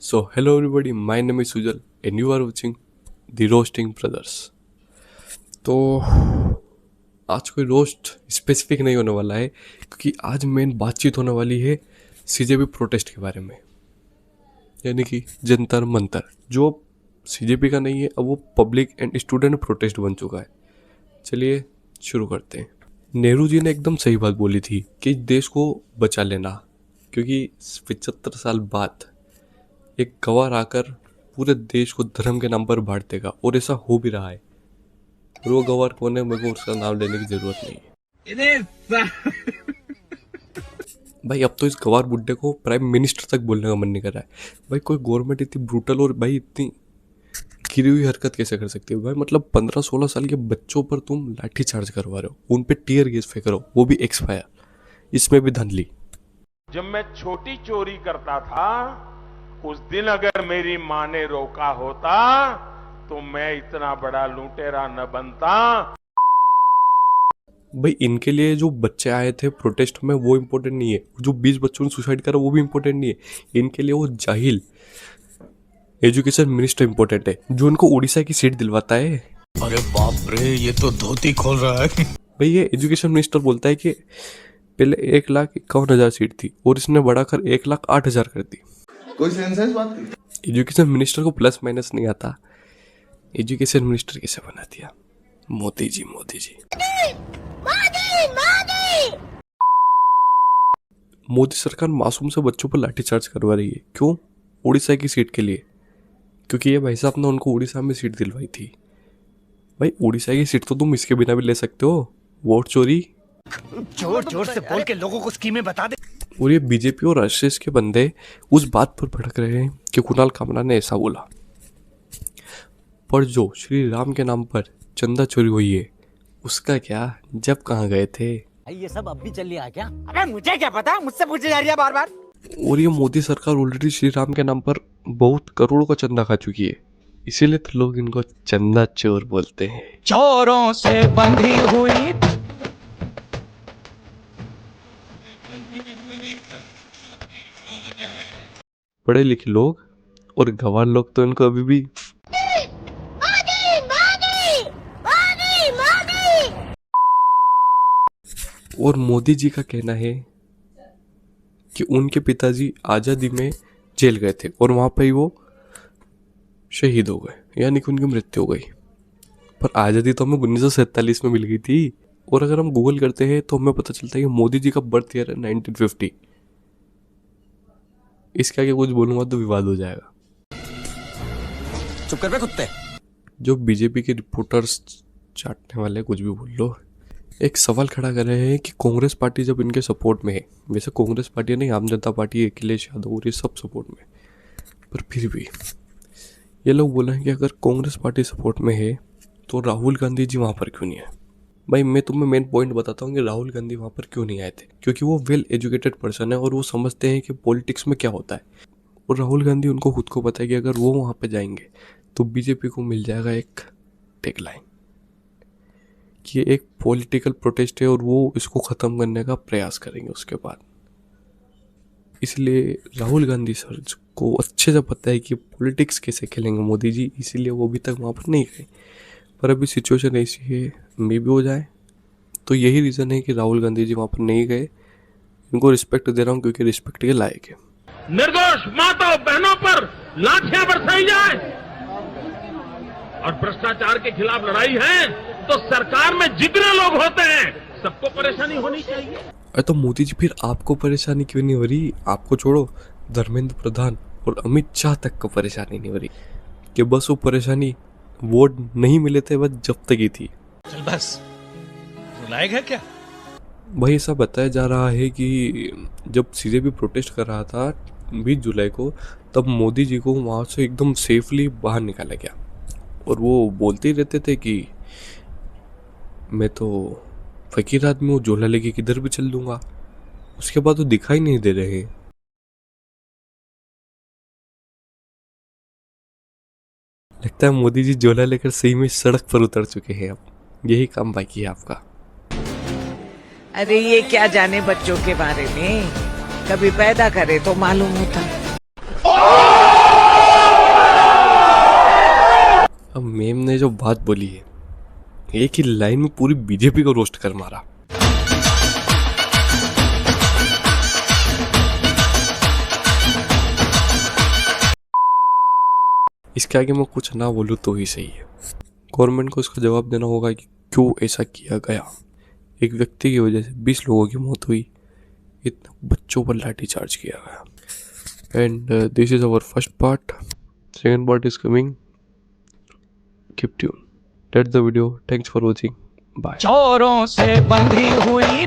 So, hello everybody, my name is Sujal and you are watching The Roasting Brothers. तो आज कोई roast specific नहीं होने वाला है क्योंकि आज मेन बातचीत होने वाली है सीजेपी प्रोटेस्ट के बारे में, यानी कि जंतर मंतर जो सीजेपी का नहीं है, अब वो पब्लिक एंड स्टूडेंट प्रोटेस्ट बन चुका है। चलिए शुरू करते हैं। नेहरू जी ने एकदम सही बात बोली थी कि देश को बचा लेना, क्योंकि 75 साल बाद एक गवार आकर पूरे देश को धर्म के नाम पर बांट देगा, और ऐसा हो भी रहा है। और वो गवार कौन है, मेरे को उसका नाम लेने की जरूरत नहीं है। भाई अब तो इस गवार बुड्ढे को प्राइम मिनिस्टर तक बोलने का मन नहीं कर रहा है। भाई कोई गवर्नमेंट इतनी ब्रूटल और भाई इतनी गिरी हुई हरकत कैसे कर सकती है? भाई मतलब 15-16 साल के बच्चों पर तुम लाठी चार्ज करवा रहे हो, उन पे टीयर गैस फेंक रहे हो, वो भी एक्सपायर, इसमें भी धांधली। जब मैं छोटी चोरी करता था उस दिन अगर मेरी माँ ने रोका होता तो मैं इतना बड़ा लुटेरा न बनता। भाई इनके लिए जो बच्चे आए थे प्रोटेस्ट में वो इम्पोर्टेंट नहीं है, जो 20 बच्चों ने सुसाइड करा वो भी इम्पोर्टेंट नहीं है। इनके लिए वो जाहिल एजुकेशन मिनिस्टर इम्पोर्टेंट है जो उनको उड़ीसा की सीट दिलवाता है। अरे बाप रे, ये तो धोती खोल रहा है। भाई ये एजुकेशन मिनिस्टर बोलता है कि पहले 1,51,000 सीट थी और इसने बढ़ाकर 1,08,000 कर दी। कोई सेंस है इस बात की? एजुकेशन मिनिस्टर को प्लस माइनस नहीं आता, एजुकेशन मिनिस्टर कैसे बना दिया? मोदी जी मोदी जी मोदी सरकार मासूम से बच्चों पर लाठीचार्ज करवा रही है। क्यों? उड़ीसा की सीट के लिए, क्योंकि ये भाई साहब ने उनको उड़ीसा में सीट दिलवाई थी। भाई उड़ीसा की सीट तो तुम इसके बिना भी ले सकते हो। वोट चोरी जोर जोर से बोल के लोगों को स्कीमें बता दे। और ये बीजेपी और आरएसएस के बंदे उस बात पर भड़क रहे हैं कि कुणाल कामरा ने ऐसा बोला, पर जो श्री राम के नाम पर चंदा चोरी हुई है उसका क्या, जब कहाँ गए थे? ये सब अब भी चल रहा है क्या? अबे मुझे क्या पता, मुझसे पूछे जा रही है बार बार। और ये मोदी सरकार ऑलरेडी श्री राम के नाम पर बहुत करोड़ों का चंदा खा चुकी है, इसीलिए तो लोग इनको चंदा चोर बोलते हैं। चोरों से बंधी हुई पढ़े लिखे लोग और गंवार लोग तो इनको अभी भी और मोदी जी का कहना है कि उनके पिताजी आजादी में जेल गए थे और वहां पर ही वो शहीद हो गए, यानी कि उनकी मृत्यु हो गई। पर आजादी तो हमें 1947 में मिल गई थी, और अगर हम गूगल करते हैं तो हमें पता चलता है कि मोदी जी का बर्थ ईयर है 1950। इसके आगे कुछ बोलूंगा तो विवाद हो जाएगा। चुप कर बे कुत्ते। जो बीजेपी के रिपोर्टर्स चाटने वाले कुछ भी बोल लो, एक सवाल खड़ा कर रहे हैं कि कांग्रेस पार्टी जब इनके सपोर्ट में है, वैसे कांग्रेस पार्टी नहीं, आम जनता पार्टी, अखिलेश यादव और ये सब सपोर्ट में, पर फिर भी ये लोग बोल रहे हैं कि अगर कांग्रेस पार्टी सपोर्ट में है तो राहुल गांधी जी वहाँ पर क्यों नहीं है? भाई मैं तुम्हें मेन पॉइंट बताता हूँ कि राहुल गांधी वहाँ पर क्यों नहीं आए थे। क्योंकि वो वेल एजुकेटेड पर्सन है और वो समझते हैं कि पॉलिटिक्स में क्या होता है, और राहुल गांधी उनको खुद को पता है कि अगर वो वहाँ पर जाएंगे तो बीजेपी को मिल जाएगा एक टैगलाइन कि ये एक पॉलिटिकल प्रोटेस्ट है और वो इसको ख़त्म करने का प्रयास करेंगे उसके बाद। इसलिए राहुल गांधी सर को अच्छे से पता है कि पॉलिटिक्स कैसे खेलेंगे मोदी जी, इसीलिए वो अभी तक वहाँ पर नहीं गए। पर अभी सिचुएशन ऐसी है, मे भी हो जाए, तो यही रीज़न है कि राहुल गांधी जी वहाँ पर नहीं गए। इनको रिस्पेक्ट दे रहा हूँ क्योंकि रिस्पेक्ट के लायक है। निर्दोष माताओं बहनों पर लाठियां बरसाई जाए और भ्रष्टाचार के खिलाफ लड़ाई है तो सरकार में जितने लोग होते हैं सबको परेशानी होनी चाहिए। अरे तो मोदी जी फिर आपको परेशानी क्यों नहीं हो रही? आपको छोड़ो, धर्मेंद्र प्रधान और अमित शाह तक को परेशानी नहीं हो रही कि बस वो परेशानी वोट नहीं मिले थे बस जब तक ही थी। चल बस, रुलाएगा क्या? भाई ऐसा बताया जा रहा है कि जब सीजेपी प्रोटेस्ट कर रहा था 20 जुलाई को, तब मोदी जी को वहाँ से एकदम सेफली बाहर निकाला गया, और वो बोलते ही रहते थे कि मैं तो फकीर आदमी हूँ, झोला लेके किधर भी चल दूंगा। उसके बाद वो दिखाई नहीं दे रहे हैं। लगता है मोदी जी झोला लेकर सही में सड़क पर उतर चुके हैं, अब यही काम बाकी है आपका। अरे ये क्या जाने बच्चों के बारे में, कभी पैदा करे तो मालूम होता। अब मेम ने जो बात बोली है, एक ही लाइन में पूरी बीजेपी को रोस्ट कर मारा। इसके आगे मैं कुछ ना बोलूँ तो ही सही है। गवर्नमेंट को इसका जवाब देना होगा कि क्यों ऐसा किया गया। एक व्यक्ति की वजह से 20 लोगों की मौत हुई, इतने बच्चों पर लाठी चार्ज किया गया। And this is our first part, second part is coming, keep tune, that's the video, thanks for watching, bye. चोरों से बंधी हुई